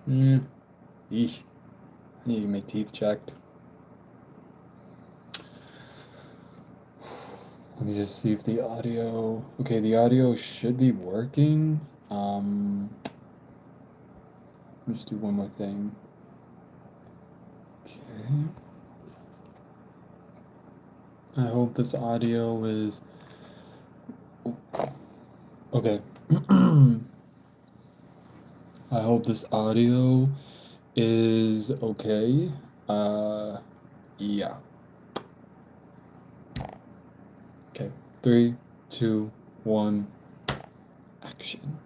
Mm, Eesh. I need to get my teeth checked. Let me just see if the audio. Okay, the audio should be working. Let me just do one more thing. Okay. I hope this audio is. Okay. I hope this audio is okay. Yeah. Okay. Three, two, one, action.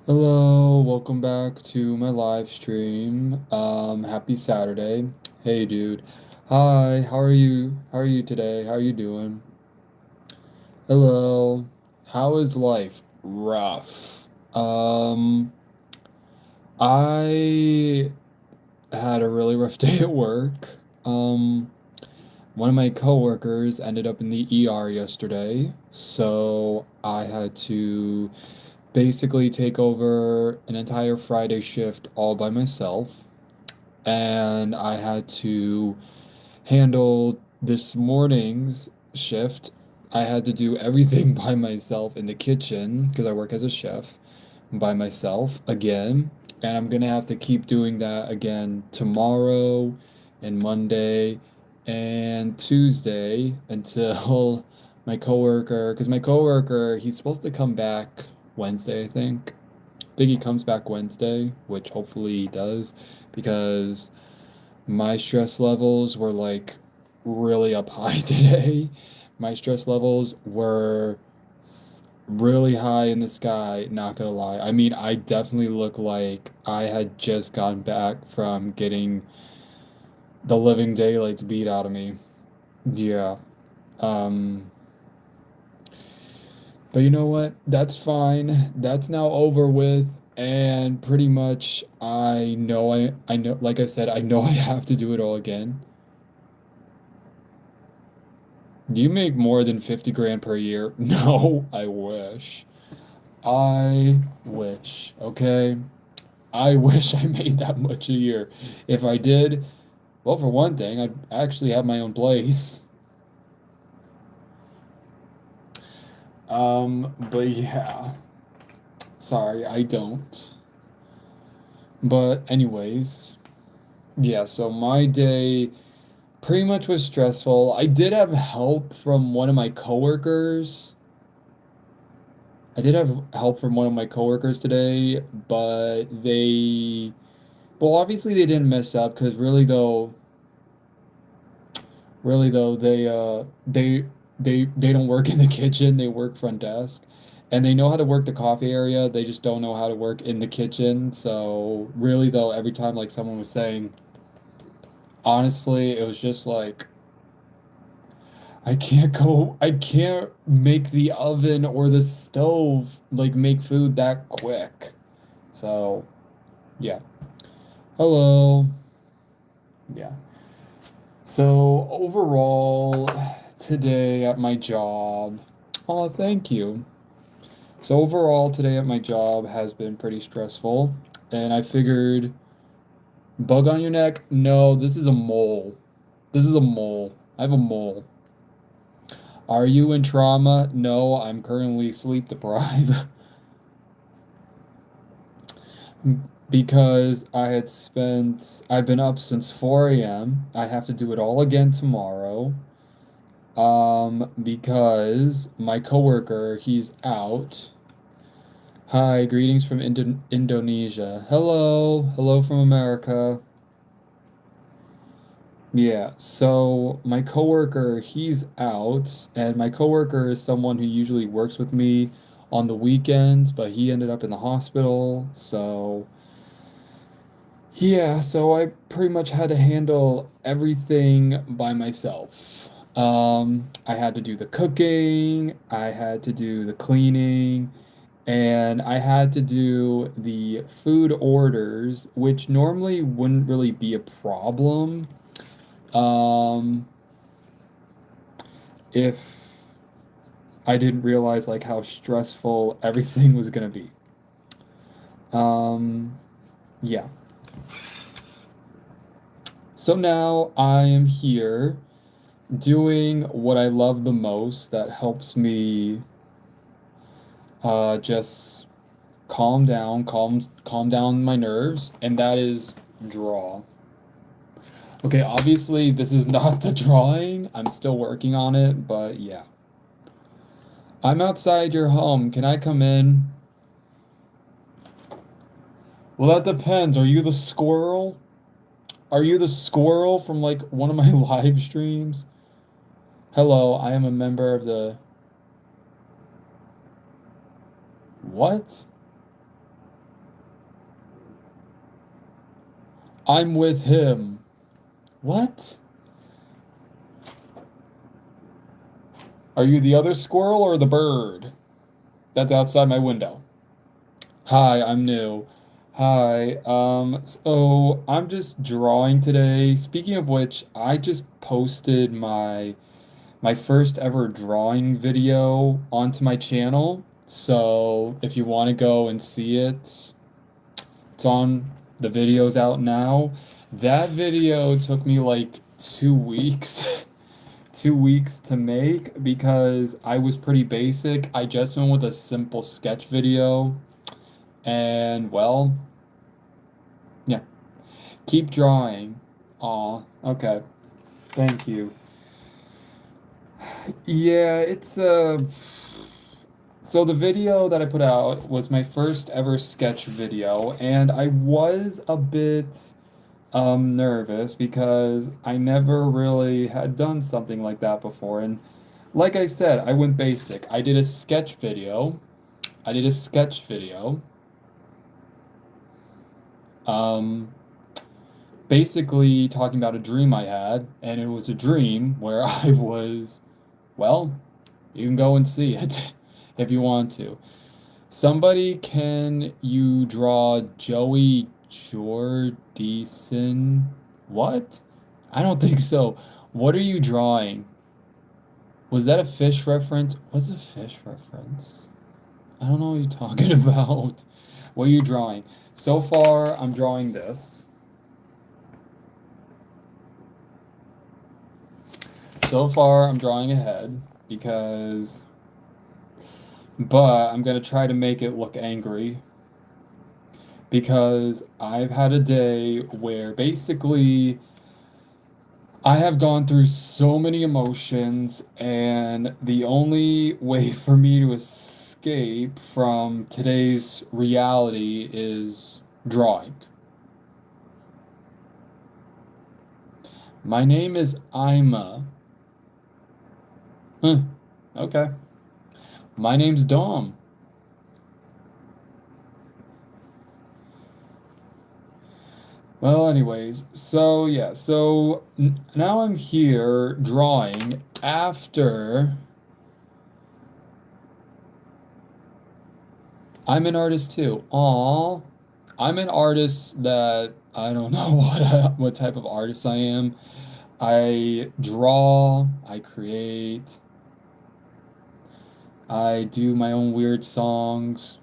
Hello, welcome back to my live stream. Happy Saturday. Hey, dude. Hi, how are you? How are you today? How are you doing? Hello. How is life? Rough. I had a really rough day at work. Um, One of my coworkers ended up in the ER yesterday, so I had to basically take over an entire Friday shift all by myself, and I had to handle this morning's shift. I had to do everything by myself in the kitchen because I work as a chef by myself again, and I'm gonna have to keep doing that again tomorrow and Monday and Tuesday until because my coworker, he's supposed to come back Wednesday, I think. I think he comes back Wednesday, which hopefully he does, because my stress levels were like really up high today. My stress levels were really high in the sky, not gonna lie. I mean, I definitely look like I had just gotten back from getting the living daylights beat out of me. Yeah. Um, but you know what? That's fine. That's now over with. And pretty much I know like I said, I know I have to do it all again. Do you make more than 50 grand per year? No, I wish. I wish, okay? I wish I made that much a year. If I did, well, for one thing, I'd actually have my own place. But yeah, sorry, I don't. But anyways, yeah, so my day pretty much was stressful. I did have help from one of my coworkers. I did have help from one of my coworkers today, but well, obviously they didn't mess up because really though, they don't work in the kitchen. They work front desk, and they know how to work the coffee area. They just don't know how to work in the kitchen. So really though, every time like someone was saying, honestly, it was just like I can't make the oven or the stove like make food that quick. So yeah. Hello. Yeah. So overall, today at my job, oh, thank you. So overall, today at my job has been pretty stressful, and I figured, bug on your neck? No, this is a mole. This is a mole. I have a mole. Are you in trauma? No, I'm currently sleep deprived because I've been up since 4 a.m. I have to do it all again tomorrow. Because my coworker, he's out. Hi, greetings from Indonesia. Hello, hello from America. Yeah, so my coworker, he's out, and my coworker is someone who usually works with me on the weekends, but he ended up in the hospital, so yeah, so I pretty much had to handle everything by myself. I had to do the cooking, I had to do the cleaning, and I had to do the food orders, which normally wouldn't really be a problem, um, if I didn't realize like how stressful everything was gonna be. Um, Yeah. So now I am here doing what I love the most that helps me just calm down my nerves, and that is draw. Okay, obviously this is not the drawing. I'm still working on it, but yeah. I'm outside your home. Can I come in? Well, that depends. Are you the squirrel? Are you the squirrel from like one of my live streams? Hello, I am a member of the. What? I'm with him. What? Are you the other squirrel or the bird that's outside my window? Hi, I'm new. Hi, so I'm just drawing today. Speaking of which, I just posted my first ever drawing video onto my channel. So if you want to go and see it, it's on the video's out now. That video took me like 2 weeks, 2 weeks to make because I was pretty basic. I just went with a simple sketch video. And well, yeah, keep drawing. Aw, okay. Thank you. Yeah, it's so the video that I put out was my first ever sketch video, and I was a bit nervous because I never really had done something like that before. And like I said, I went basic. I did a sketch video. I did a sketch video. Um, Basically talking about a dream I had, and it was a dream where I was, well, you can go and see it if you want to. Somebody, can you draw Joey Jordison? What? I don't think so. What are you drawing? Was that a fish reference? What's a fish reference? I don't know what you're talking about. What are you drawing? So far, I'm drawing this. So far, I'm drawing a head because, but I'm gonna try to make it look angry because I've had a day where basically I have gone through so many emotions, and the only way for me to escape from today's reality is drawing. My name is Ima. Huh, okay. My name's Dom. Well, anyways, so yeah, so now I'm here drawing after I'm an artist too. Aw, I'm an artist that I don't know what type of artist I am. I draw, I create, I do my own weird songs.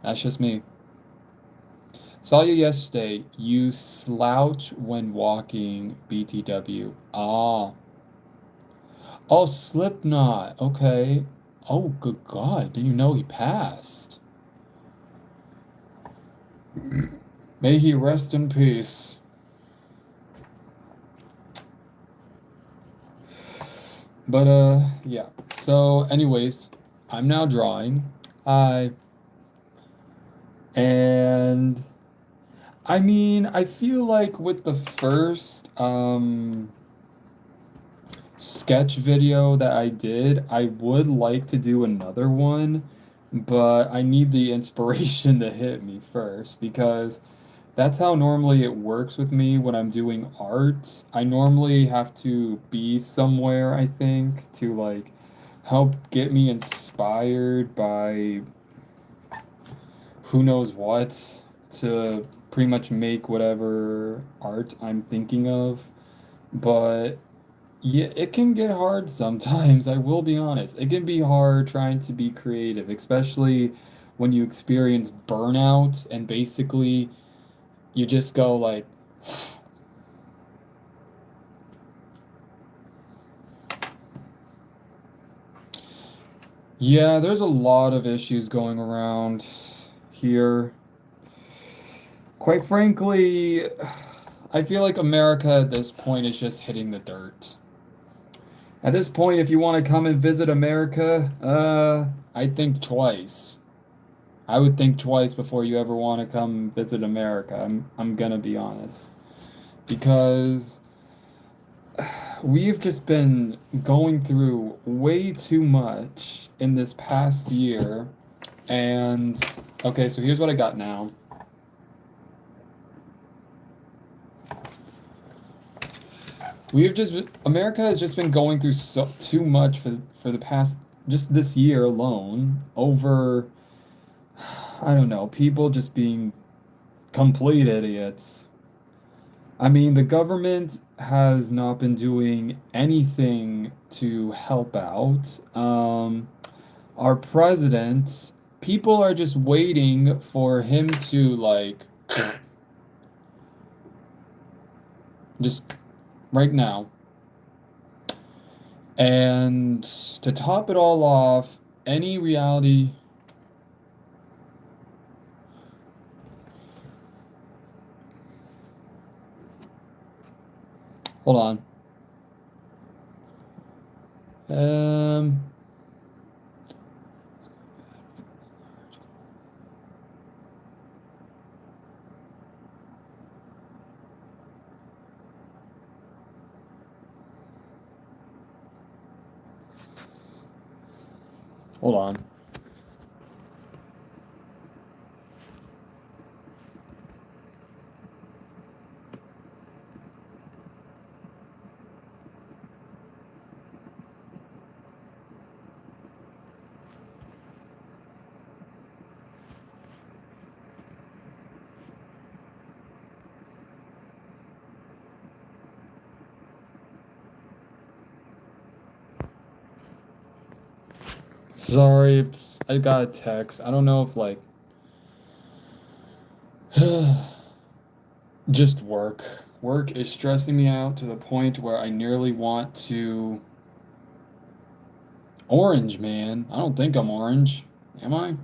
That's just me. Saw you yesterday. You slouch when walking BTW. Ah. Oh, Slipknot. Okay. Oh, good God. Didn't you know he passed? May he rest in peace. But, yeah. So, anyways, I'm now drawing. Hi. And I mean, I feel like with the first sketch video that I did, I would like to do another one, but I need the inspiration to hit me first because that's how normally it works with me when I'm doing art. I normally have to be somewhere, I think, to like help get me inspired by who knows what to pretty much make whatever art I'm thinking of. But yeah, it can get hard sometimes, I will be honest. It can be hard trying to be creative, especially when you experience burnout and basically you just go like, yeah, there's a lot of issues going around here. Quite frankly, I feel like America at this point is just hitting the dirt. At this point, if you want to come and visit America, I think twice. I would think twice before you ever want to come visit America. I'm gonna be honest. Because we've just been going through way too much in this past year. And okay, so here's what I got now. America has just been going through too much for the past just this year alone over I don't know, people just being complete idiots. I mean, the government has not been doing anything to help out. Our president, people are just waiting for him to like just right now. And to top it all off, any reality. Hold on. Um, Hold on. Sorry, I got a text. I don't know if like just work. Work is stressing me out to the point where I nearly want to orange, man. I don't think I'm orange. Am I?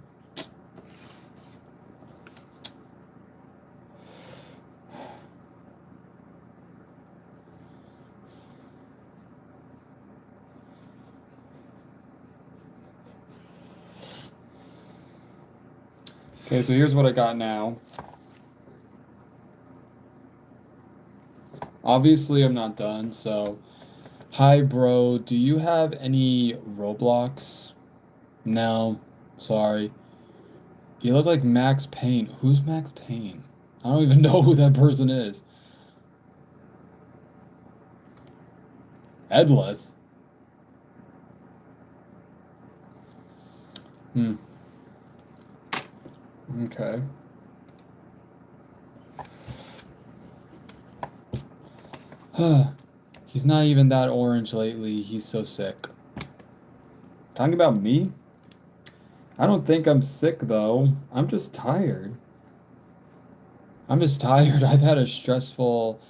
Okay, so here's what I got now. Obviously, I'm not done, so hi, bro. Do you have any Roblox? No, sorry. You look like Max Payne. Who's Max Payne? I don't even know who that person is. Headless? Hmm. Okay. He's not even that orange lately. He's so sick. Talking about me? I don't think I'm sick though. I'm just tired. I'm just tired. I've had a stressful,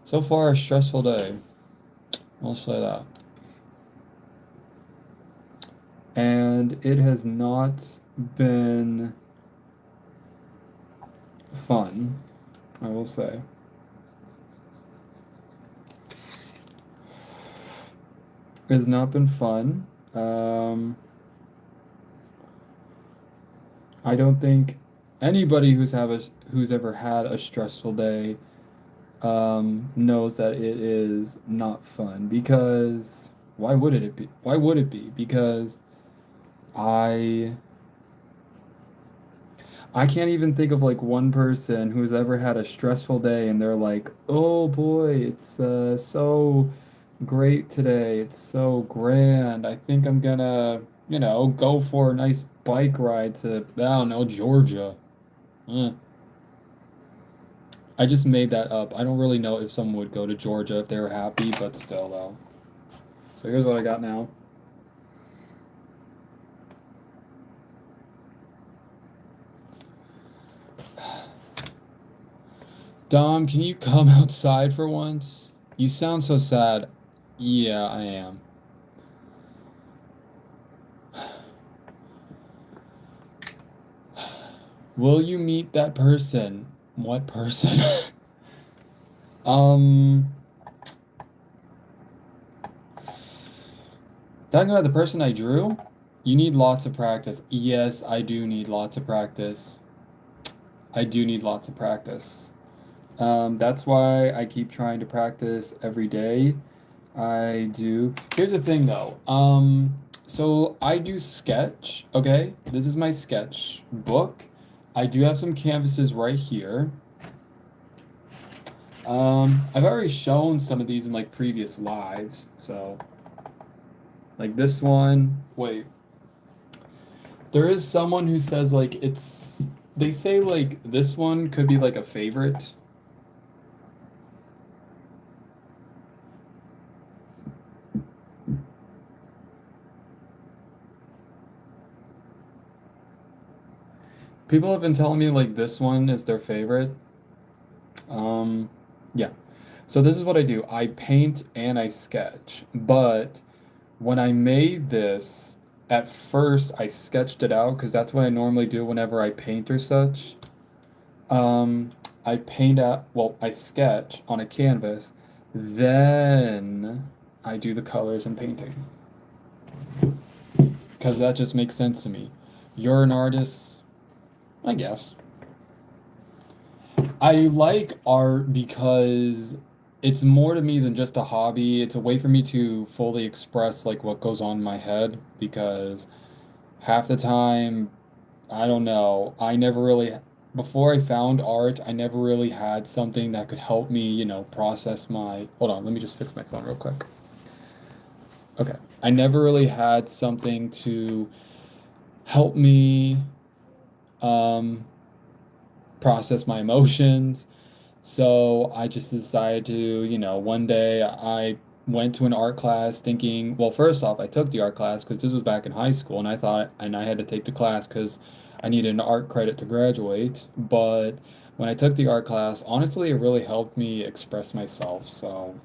so far a stressful day. I'll say that. And it has not been fun, I will say. It has not been fun. I don't think anybody who's ever had a stressful day knows that it is not fun because why would it be? Why would it be? Because I I can't even think of like one person who's ever had a stressful day and they're like, "Oh boy, it's so great today. It's so grand. I think I'm gonna, go for a nice bike ride to, I don't know, Georgia." Eh. I just made that up. I don't really know if someone would go to Georgia if they were happy, but still though. So here's what I got now. Dom, can you come outside for once? You sound so sad. Yeah, I am. Will you meet that person? What person? Um, Talking about the person I drew? You need lots of practice. Yes, I do need lots of practice. I do need lots of practice. That's why I keep trying to practice every day. I do. Here's the thing though. So I do sketch, okay? This is my sketch book. I do have some canvases right here. I've already shown some of these in like previous lives, so like this one. Wait, there is someone who says like they say like this one could be like a favorite. People have been telling me like this one is their favorite. Um, yeah. So this is what I do. I paint and I sketch. But when I made this, at first I sketched it out because that's what I normally do whenever I paint or such. Um, I sketch on a canvas, then I do the colors and painting. Because that just makes sense to me. You're an artist, I guess. I like art because it's more to me than just a hobby. It's a way for me to fully express like what goes on in my head because half the time, I don't know, I never really before I found art, I never really had something that could help me, process my. Hold on, let me just fix my phone real quick. Okay. I never really had something to help me um process my emotions. So I just decided to, one day I went to an art class thinking, well, first off, I took the art class because this was back in high school, and I had to take the class because I needed an art credit to graduate. But when I took the art class, honestly, it really helped me express myself. So,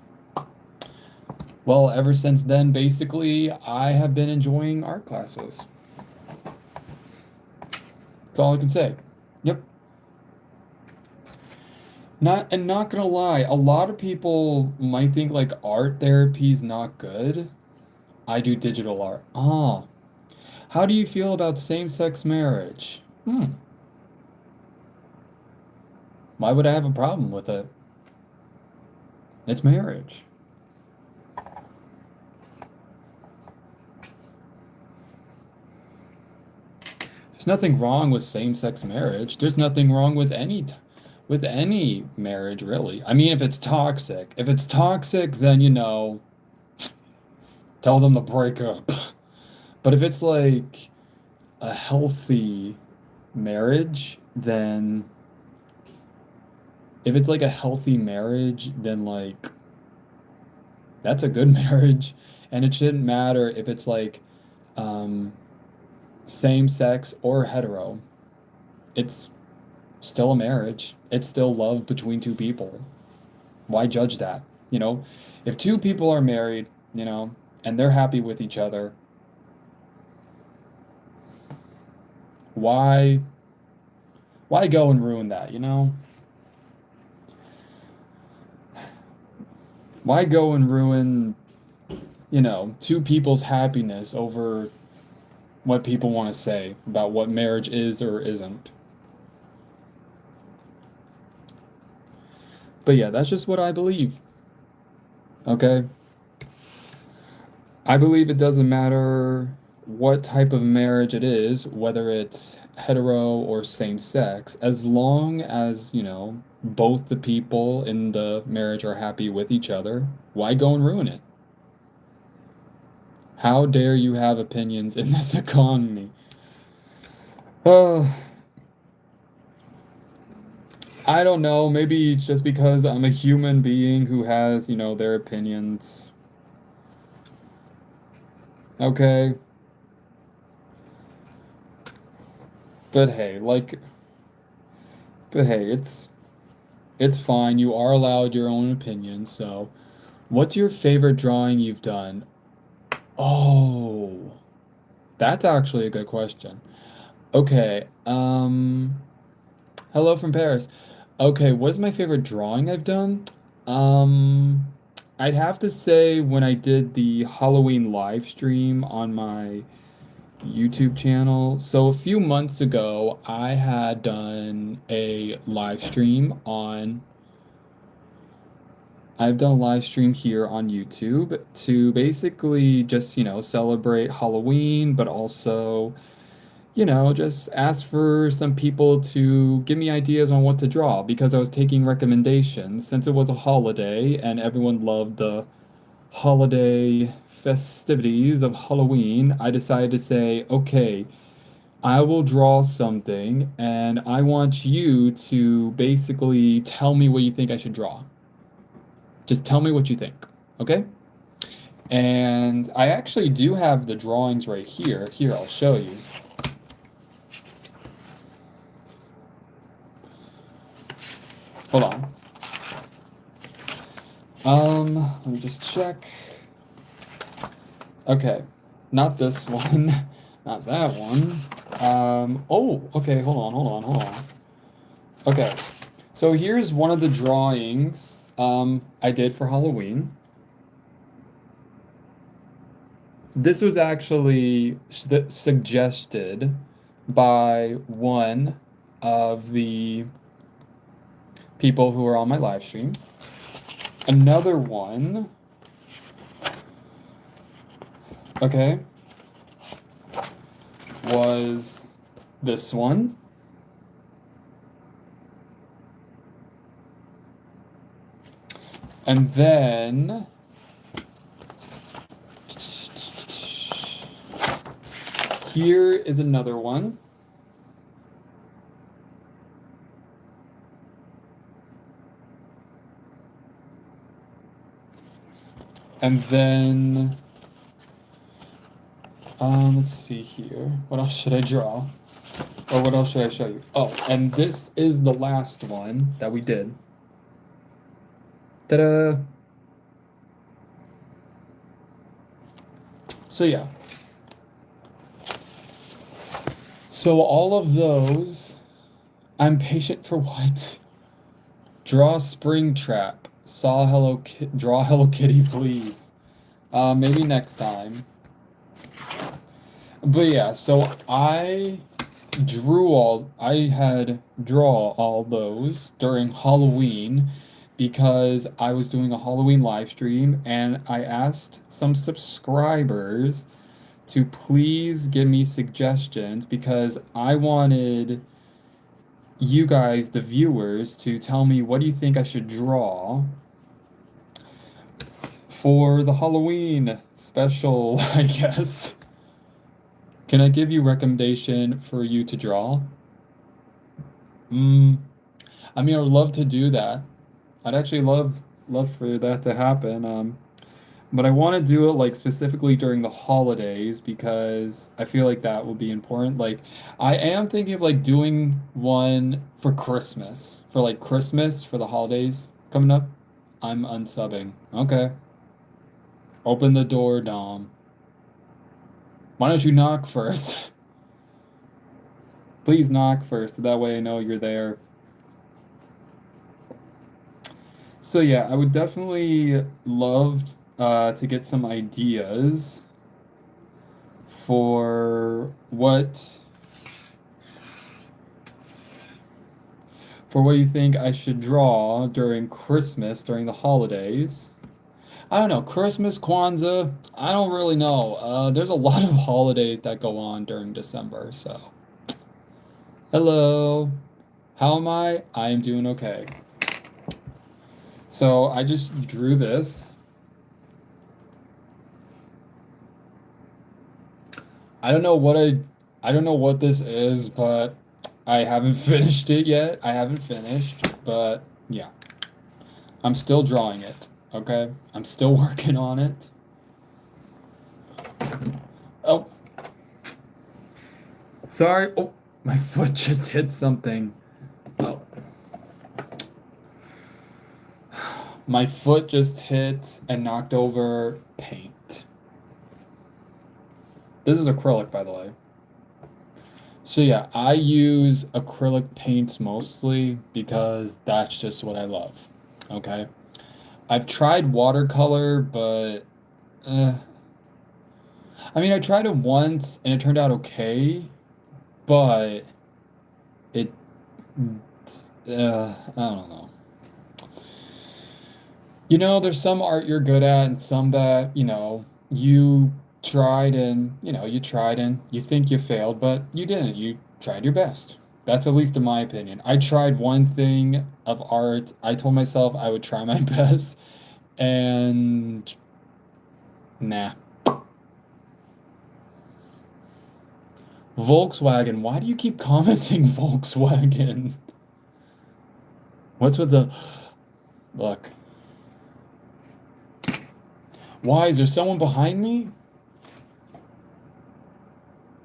well, ever since then, basically, I have been enjoying art classes. That's all I can say. Yep. Not gonna lie, a lot of people might think like art therapy is not good. I do digital art. Ah, how do you feel about same-sex marriage? Why would I have a problem with it? It's marriage. There's nothing wrong with same-sex marriage. There's nothing wrong with with any marriage, really. I mean, if it's toxic. If it's toxic, then tell them to break up. But if it's like a healthy marriage, then if it's like a healthy marriage, then like that's a good marriage. And it shouldn't matter if it's like um, same sex or hetero. It's still a marriage. It's still love between two people. Why judge that? You know, if two people are married, and they're happy with each other, why why go and ruin that? Why go and ruin, two people's happiness over what people want to say about what marriage is or isn't? But yeah, that's just what I believe. Okay? I believe it doesn't matter what type of marriage it is, whether it's hetero or same sex, as long as, both the people in the marriage are happy with each other, why go and ruin it? How dare you have opinions in this economy? Oh, I don't know. Maybe just because I'm a human being who has, their opinions. Okay. But hey, like, but hey, it's It's fine. You are allowed your own opinion. So, what's your favorite drawing you've done? Oh, that's actually a good question. Okay. Hello from Paris. Okay, what's my favorite drawing I've done? Um, I'd have to say when I did the Halloween live stream on my YouTube channel. So a few months ago, I had done a live stream on I've done a live stream here on YouTube to basically just, celebrate Halloween, but also, just ask for some people to give me ideas on what to draw because I was taking recommendations since it was a holiday and everyone loved the holiday festivities of Halloween. I decided to say, okay, I will draw something and I want you to basically tell me what you think I should draw. Just tell me what you think, okay? And I actually do have the drawings right here. Here, I'll show you. Hold on. Let me just check. Okay, not this one, not that one. Oh, okay, hold on. Okay, so here's one of the drawings I did for Halloween. This was actually suggested by one of the people who are on my live stream. Another one, okay, was this one. And then here is another one. And then, let's see here. What else should I draw? Or what else should I show you? Oh, and this is the last one that we did. Ta-da! So yeah. So all of those, I'm patient for what? Draw Springtrap. Draw Hello Kitty, please. Maybe next time. But yeah, so I had draw all those during Halloween because I was doing a Halloween live stream and I asked some subscribers to please give me suggestions because I wanted you guys, the viewers, to tell me what do you think I should draw for the Halloween special, I guess. Can I give you recommendation for you to draw? I mean, I would love to do that. I'd actually love for that to happen. But I want to do it like specifically during the holidays because I feel like that will be important. Like I am thinking of like doing one for Christmas, for like Christmas for the holidays coming up. I'm unsubbing. Okay. Open the door, Dom. Why don't you knock first? Please knock first, so that way I know you're there. So yeah, I would definitely love to get some ideas for what you think I should draw during Christmas, during the holidays. I don't know, Christmas, Kwanzaa, I don't really know. There's a lot of holidays that go on during December, so. Hello. How am I? I am doing okay. So I just drew this. I don't know what this is, but I haven't finished it yet. I haven't finished, but yeah. I'm still drawing it, okay? I'm still working on it. Oh. Sorry. Oh, my foot just hit something. Oh. My foot just hit and knocked over paint. This is acrylic, by the way. So yeah, I use acrylic paints mostly because that's just what I love. Okay. I've tried watercolor, but uh, I mean, I tried it once and it turned out okay, but it, I don't know. There's some art you're good at and some that, you tried and you think you failed, but you didn't. You tried your best. That's at least in my opinion. I tried one thing of art. I told myself I would try my best, and nah. Volkswagen. Why do you keep commenting Volkswagen? What's with the... Look. Why? Is there someone behind me?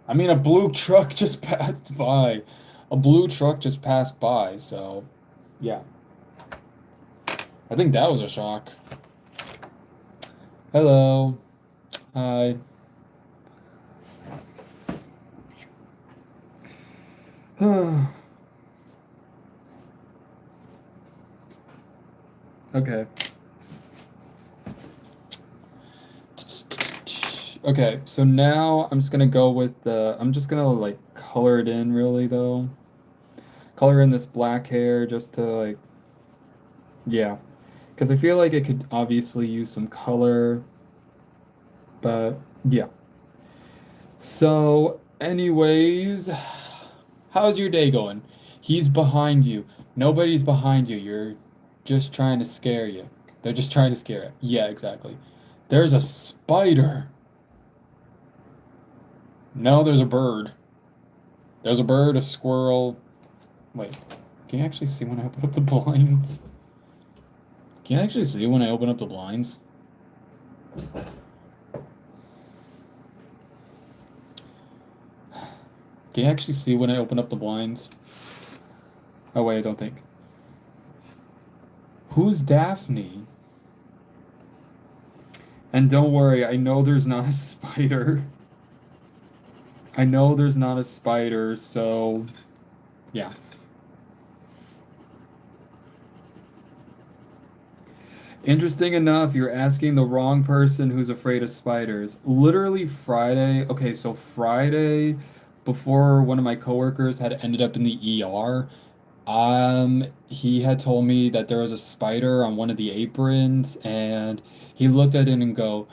I mean, a blue truck just passed by. A blue truck just passed by, so yeah. I think that was a shock. Hello. Hi. Okay. Okay, so now I'm just gonna go with I'm just gonna like color it in really though. Color in this black hair just to like, yeah. Because I feel like it could obviously use some color, but yeah. So, anyways, how's your day going? He's behind you. Nobody's behind you. You're just trying to scare you. They're just trying to scare you. Yeah, exactly. There's a spider. No, there's a bird. There's a bird, a squirrel. Wait, can you actually see when I open up the blinds? Can you actually see when I open up the blinds? Can you actually see when I open up the blinds? Oh wait, I don't think. Who's Daphne? And don't worry, I know there's not a spider. I know there's not a spider, so yeah. Interesting enough, you're asking the wrong person who's afraid of spiders. Literally Friday, okay, so Friday, before one of my coworkers had ended up in the ER, he had told me that there was a spider on one of the aprons, and he looked at it and go,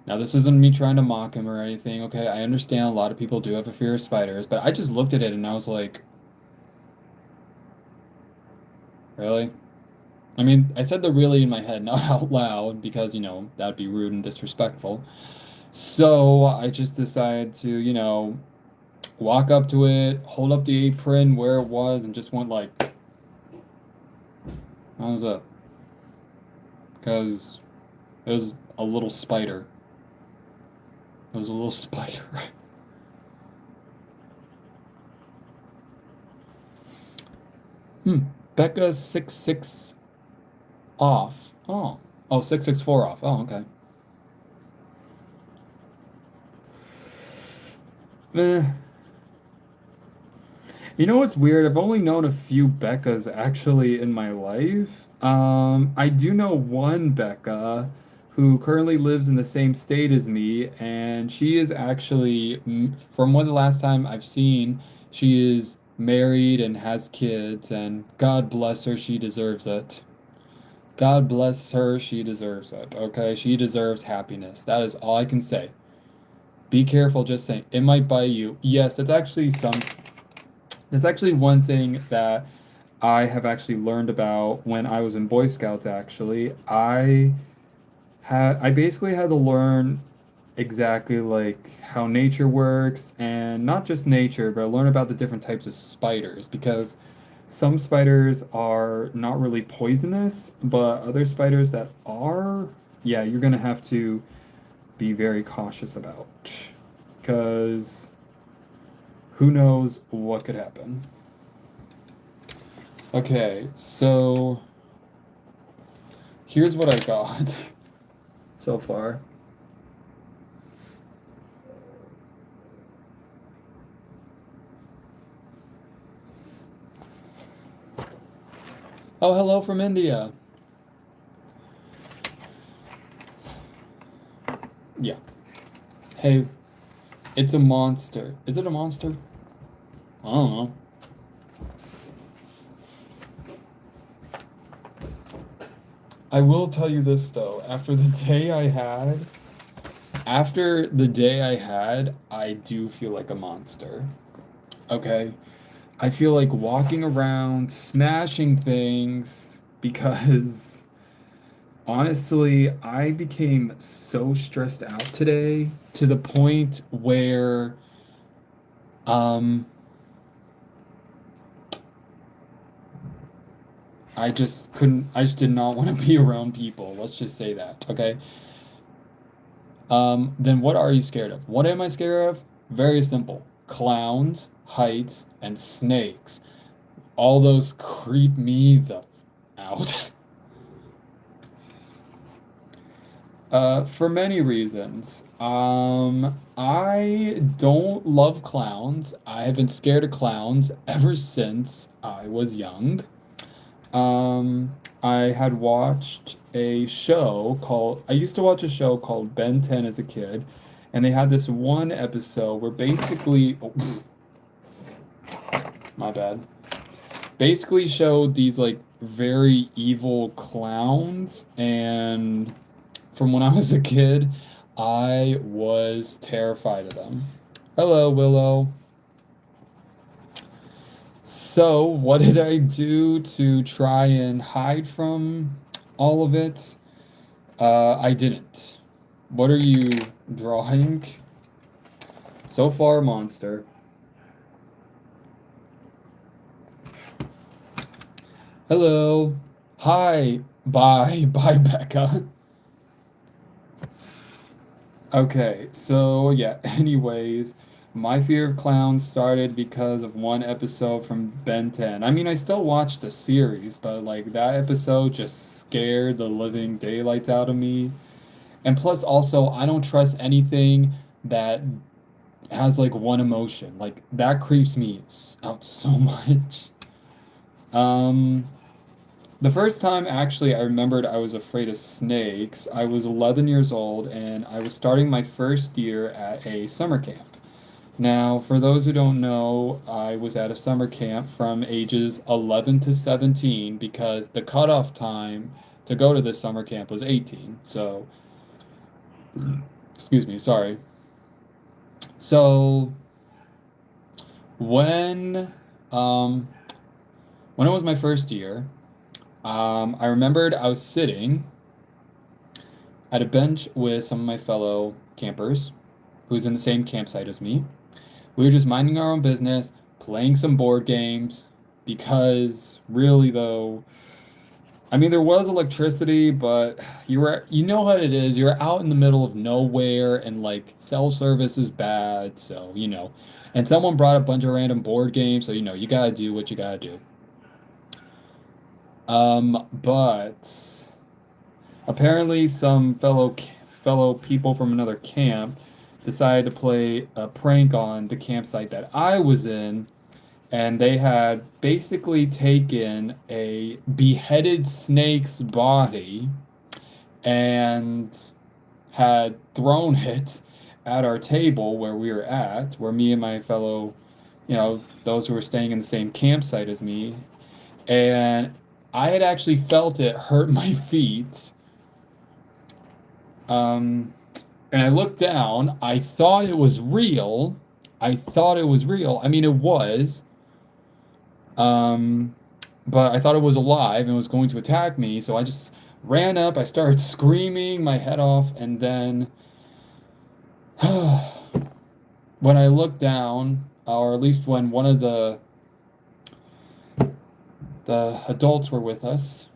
now this isn't me trying to mock him or anything, okay? I understand a lot of people do have a fear of spiders, but I just looked at it and I was like, really? I mean, I said the really in my head, not out loud, because, that'd be rude and disrespectful. So I just decided to, walk up to it, hold up the apron where it was, and just went like, how was that? Because it was a little spider. It was a little spider. Becca 66 off. Oh, 664 off. Oh, okay. Eh. You know what's weird? I've only known a few Beccas actually in my life. I do know one Becca who currently lives in the same state as me, and she is actually, from what the last time I've seen, she is married and has kids, and God bless her, she deserves it. God bless her, she deserves it. Okay, she deserves happiness. That is all I can say. Be careful, just saying. It might bite you. Yes, that's actually one thing that I have actually learned about when I was in Boy Scouts actually. I basically had to learn exactly like how nature works, and not just nature, but learn about the different types of spiders, because some spiders are not really poisonous, but other spiders that are, yeah, you're gonna have to be very cautious about, because who knows what could happen. Okay, so here's what I got so far. Oh, hello from India. Yeah. Hey, it's a monster. Is it a monster? I don't know. I will tell you this though. After the day I had, I do feel like a monster. Okay? I feel like walking around, smashing things because honestly, I became so stressed out today to the point where um I just did not want to be around people. Let's just say that, okay? Then what are you scared of? What am I scared of? Very simple. Clowns, heights, and snakes. All those creep me the out. For many reasons. I don't love clowns. I have been scared of clowns ever since I was young. Um, I had watched a show called, I used to watch a show called Ben 10 as a kid, and they had this one episode where basically, oh, my bad, basically showed these like very evil clowns, and from when I was a kid, I was terrified of them. Hello, Willow. So, what did I do to try and hide from all of it? I didn't. What are you drawing? So far, monster. Hello. Hi. Bye. Bye, Becca. Okay, so yeah, anyways, my fear of clowns started because of one episode from Ben 10. I mean, I still watch the series, but like that episode just scared the living daylights out of me. And plus, also, I don't trust anything that has like one emotion. Like that creeps me out so much. Um, the first time actually I remembered I was afraid of snakes, I was 11 years old and I was starting my first year at a summer camp. Now, for those who don't know, I was at a summer camp from ages 11 to 17 because the cutoff time to go to this summer camp was 18. So, excuse me, sorry. So, when um, when it was my first year, I remembered I was sitting at a bench with some of my fellow campers who's in the same campsite as me. We were just minding our own business, playing some board games, because really though, I mean there was electricity, but you know what it is, you're out in the middle of nowhere and like cell service is bad, so you know. And someone brought a bunch of random board games, so you know, you gotta do what you gotta do. But apparently some fellow people from another camp decided to play a prank on the campsite that I was in, and they had basically taken a beheaded snake's body and had thrown it at our table where we were at, where me and my fellow, you know, those who were staying in the same campsite as me, and I had actually felt it hurt my feet. Um, and I looked down. I thought it was real. I thought it was real. I mean, it was. Um, but I thought it was alive and was going to attack me. So I just ran up. I started screaming my head off. And then when I looked down, or at least when one of the adults were with us,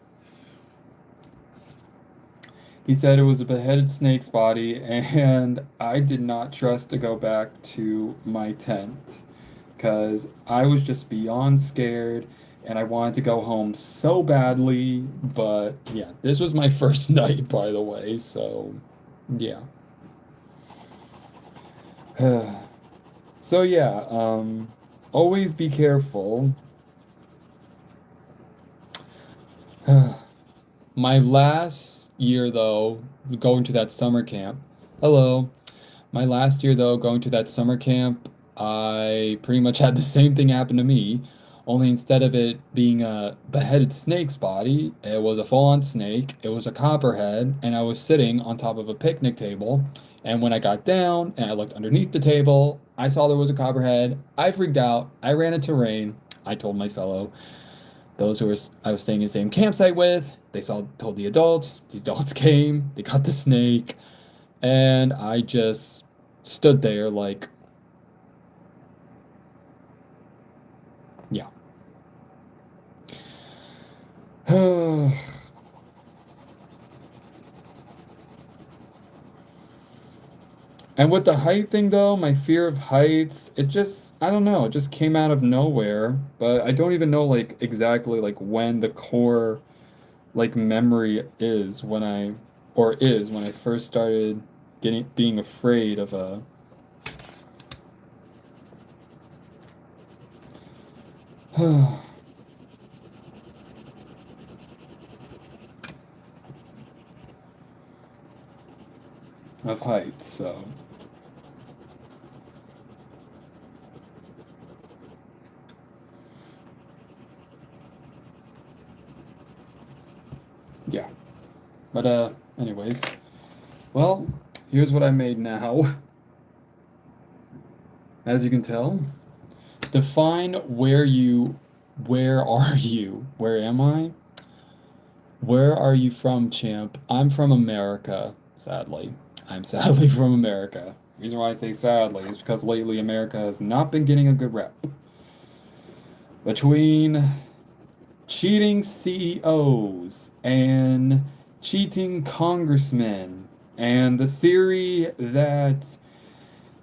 he said it was a beheaded snake's body, and I did not trust to go back to my tent because I was just beyond scared. and I wanted to go home so badly. But yeah, this was my first night, by the way, so yeah. So yeah, always be careful. My last year, though, going to that summer camp. Hello. My last year, though, going to that summer camp, I pretty much had the same thing happen to me, only instead of it being a beheaded snake's body, it was a full-on snake, it was a copperhead, and I was sitting on top of a picnic table. And when I got down and I looked underneath the table, I saw there was a copperhead. I freaked out. I ran into rain. I told my fellow those who I was staying in the same campsite with. They told the adults. The adults came. They got the snake, and I just stood there like, yeah. And with the height thing though, my fear of heights, it just, I don't know, it just came out of nowhere. But I don't even know like exactly like when the core like memory is when I first started being afraid of of heights. So yeah. But anyways, well, here's what I made now. As you can tell, define where are you? Where am I? Where are you from, champ? I'm from America, sadly. I'm sadly from America. The reason why I say sadly is because lately America has not been getting a good rep. Between cheating CEOs and cheating congressmen and the theory that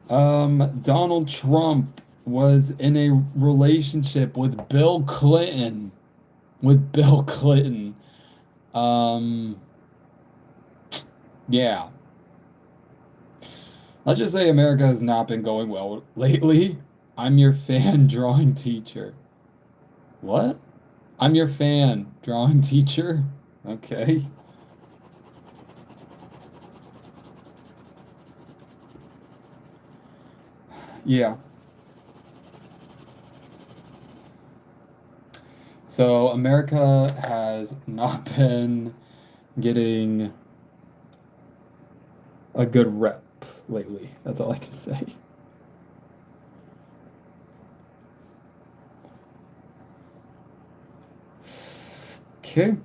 Donald Trump was in a relationship with Bill Clinton. With Bill Clinton. Um, yeah. Let's just say America has not been going well lately. I'm your fan drawing teacher. What? I'm your fan drawing teacher? Okay. Yeah. So America has not been getting a good rep lately. That's all I can say. Okay.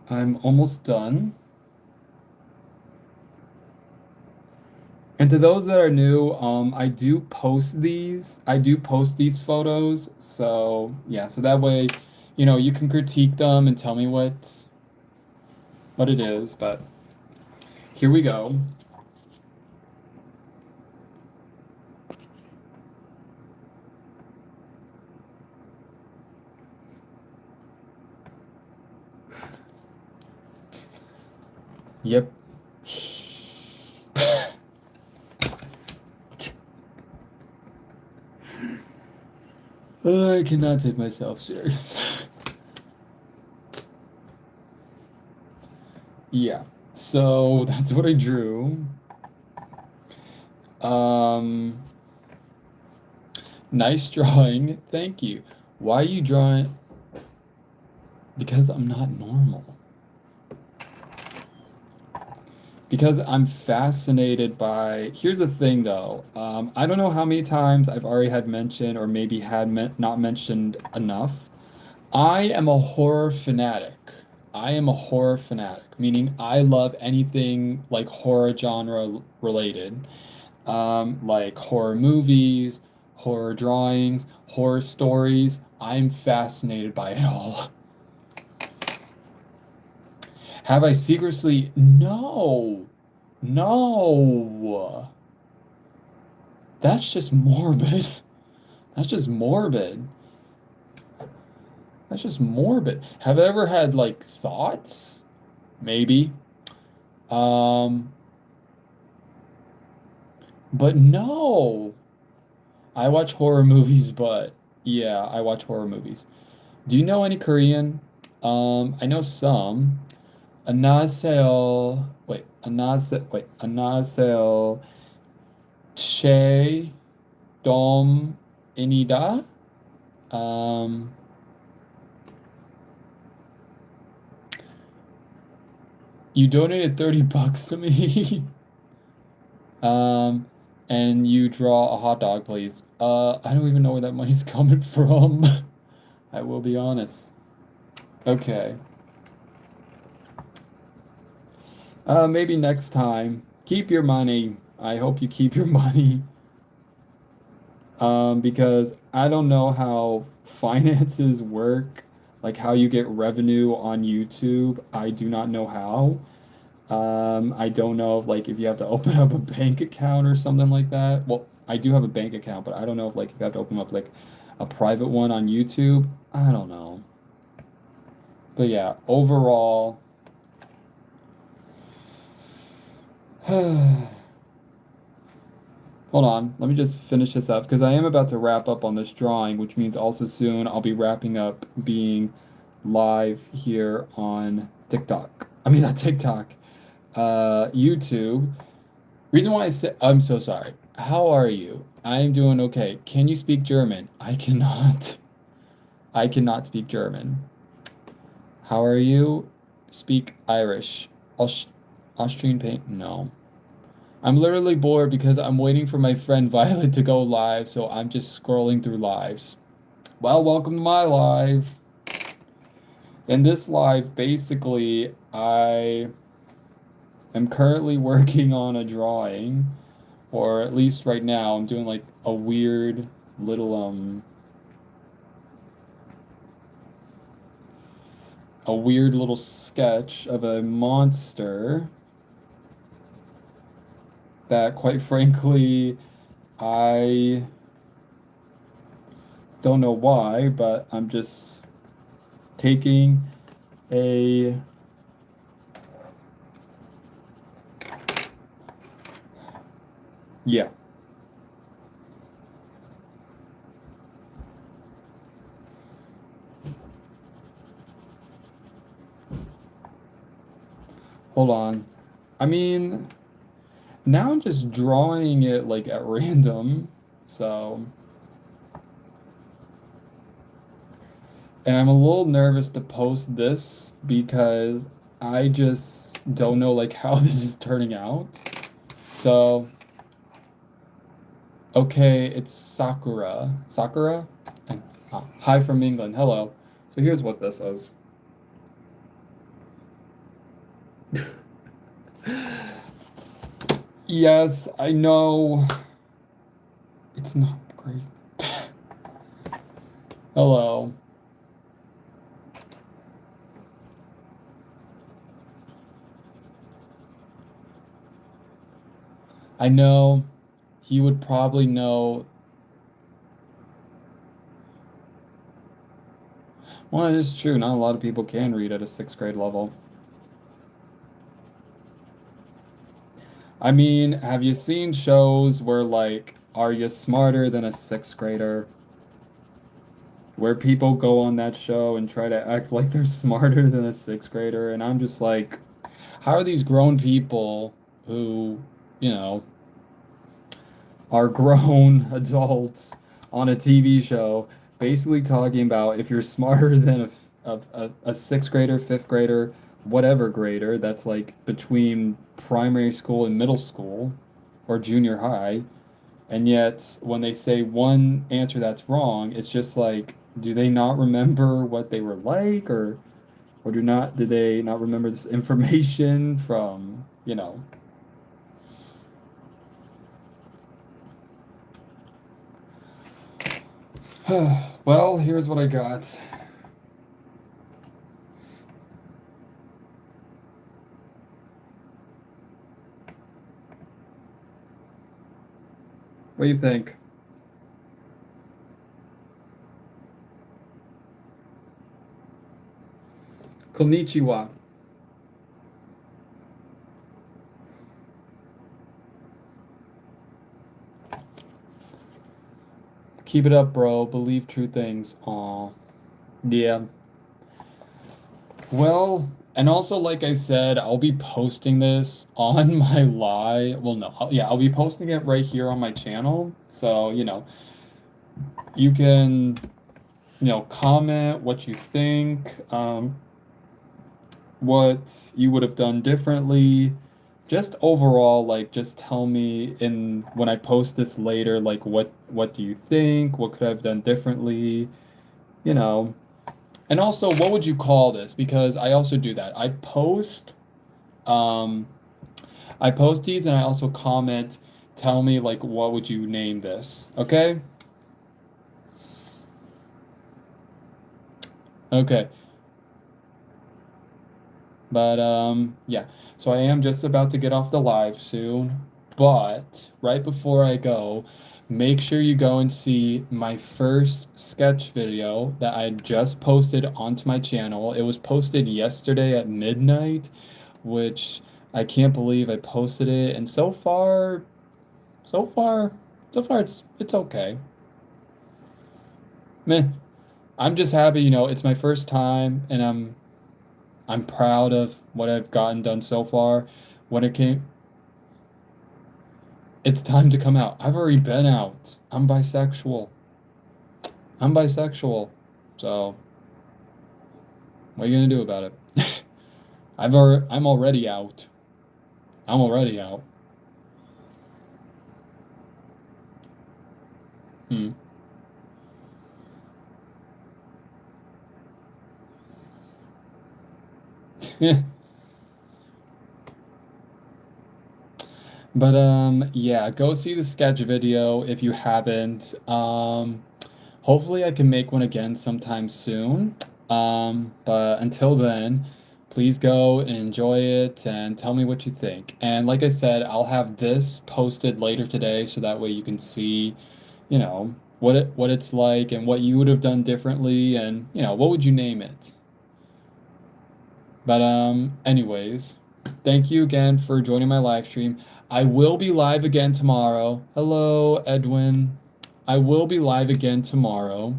I'm almost done. And to those that are new, I do post these. I do post these photos. So yeah, so that way, you can critique them and tell me what it is. But here we go. Yep. I cannot take myself serious. Yeah. So that's what I drew. Um, nice drawing. Thank you. Why are you drawing? Because I'm not normal. Because I'm fascinated by. Here's the thing, though. I don't know how many times I've already had mentioned, or maybe not mentioned enough. I am a horror fanatic. I am a horror fanatic, meaning I love anything like horror genre related, like horror movies, horror drawings, horror stories. I'm fascinated by it all. Have I secretly? No. No. That's just morbid. That's just morbid. That's just morbid. Have I ever had like thoughts? Maybe. Um, but no. I watch horror movies, but yeah, I watch horror movies. Do you know any Korean? I know some. 안녕하세요. Che Dom Inida. Um, you donated $30 to me. Um, and you draw a hot dog, please. I don't even know where that money's coming from. I will be honest. Okay. Maybe next time. Keep your money. I hope you keep your money. Because I don't know how finances work, like how you get revenue on YouTube. I do not know how. I don't know if like if you have to open up a bank account or something like that. Well, I do have a bank account, but I don't know if like if you have to open up like a private one on YouTube. I don't know. But yeah, overall, hold on. Let me just finish this up because I am about to wrap up on this drawing, which means also soon I'll be wrapping up being live here on TikTok. I mean, not TikTok, YouTube. Reason why I say I'm so sorry. How are you? I'm doing okay. Can you speak German? I cannot. I cannot speak German. How are you? Speak Irish. Austrian paint? No. I'm literally bored because I'm waiting for my friend Violet to go live, so I'm just scrolling through lives. Well, welcome to my live. In this live, basically, I am currently working on a drawing, or at least right now, I'm doing like a weird little sketch of a monster that quite frankly I don't know why, but I'm just taking a yeah. Hold on. I mean, now I'm just drawing it like at random, so. And I'm a little nervous to post this because I just don't know like how this is turning out. So, okay, it's Sakura. Sakura? And, hi from England. Hello. So here's what this is. Yes, I know. It's not great. Hello. I know he would probably know. Well, it is true. Not a lot of people can read at a sixth grade level. I mean, have you seen shows where, like, are you smarter than a sixth grader? Where people go on that show and try to act like they're smarter than a sixth grader. And I'm just like, how are these grown people who, you know, are grown adults on a TV show basically talking about if you're smarter than a sixth grader, fifth grader, whatever grader that's like between primary school and middle school or junior high, and yet when they say one answer that's wrong, it's just like, do they not remember what they were like, or do they not remember this information from, you know? Well, here's what I got. What do you think? Konnichiwa. Keep it up, bro. Believe true things. Aw. Yeah. Well, and also, like I said, I'll be posting this on my live. Well, no. Yeah, I'll be posting it right here on my channel. So, you can, comment what you think, what you would have done differently. Just overall, like, just tell me in when I post this later, like, what do you think? What could I have done differently? You know. And also, what would you call this? Because I also do that. Um, I post these and I also comment, tell me like what would you name this? Okay? Okay. But yeah. So I am just about to get off the live soon. But right before I go, make sure you go and see my first sketch video that I just posted onto my channel. It was posted yesterday at midnight, which I can't believe I posted it. And so far, it's okay. Meh. I'm just happy, it's my first time and I'm proud of what I've gotten done so far. When it came It's time to come out. I've already been out. I'm bisexual. I'm bisexual. So, what are you gonna do about it? I'm already out. I'm already out. Hmm. But yeah, go see the sketch video if you haven't. Hopefully I can make one again sometime soon. But until then, please go and enjoy it and tell me what you think. And like I said, I'll have this posted later today so that way you can see, what it's like and what you would have done differently and, what would you name it? But anyways, thank you again for joining my live stream. I will be live again tomorrow. Hello, Edwin. I will be live again tomorrow.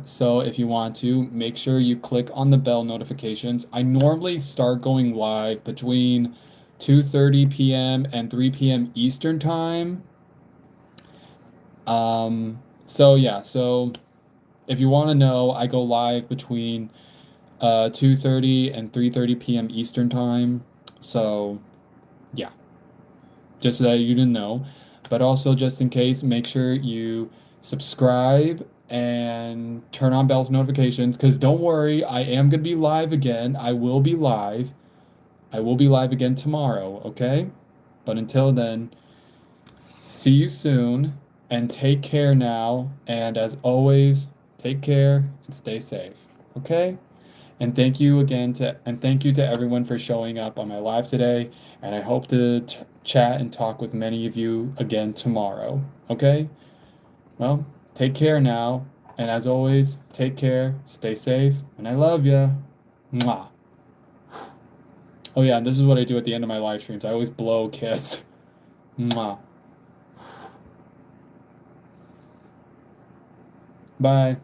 So if you want to, make sure you click on the bell notifications. I normally start going live between 2:30 p.m. and 3 p.m. Eastern time. So yeah, so if you want to know, I go live between 2:30 and 3:30 p.m. Eastern time. So, yeah, just so that you didn't know. But also, just in case, make sure you subscribe and turn on bell notifications. Because don't worry, I am going to be live again. I will be live. I will be live again tomorrow, okay? But until then, see you soon and take care now. And as always, take care and stay safe, okay? And thank you to everyone for showing up on my live today. And I hope to chat and talk with many of you again tomorrow. Okay? Well, take care now. And as always, take care, stay safe, and I love ya. Mwah. Oh yeah, and this is what I do at the end of my live streams. I always blow a kiss. Mwah. Bye.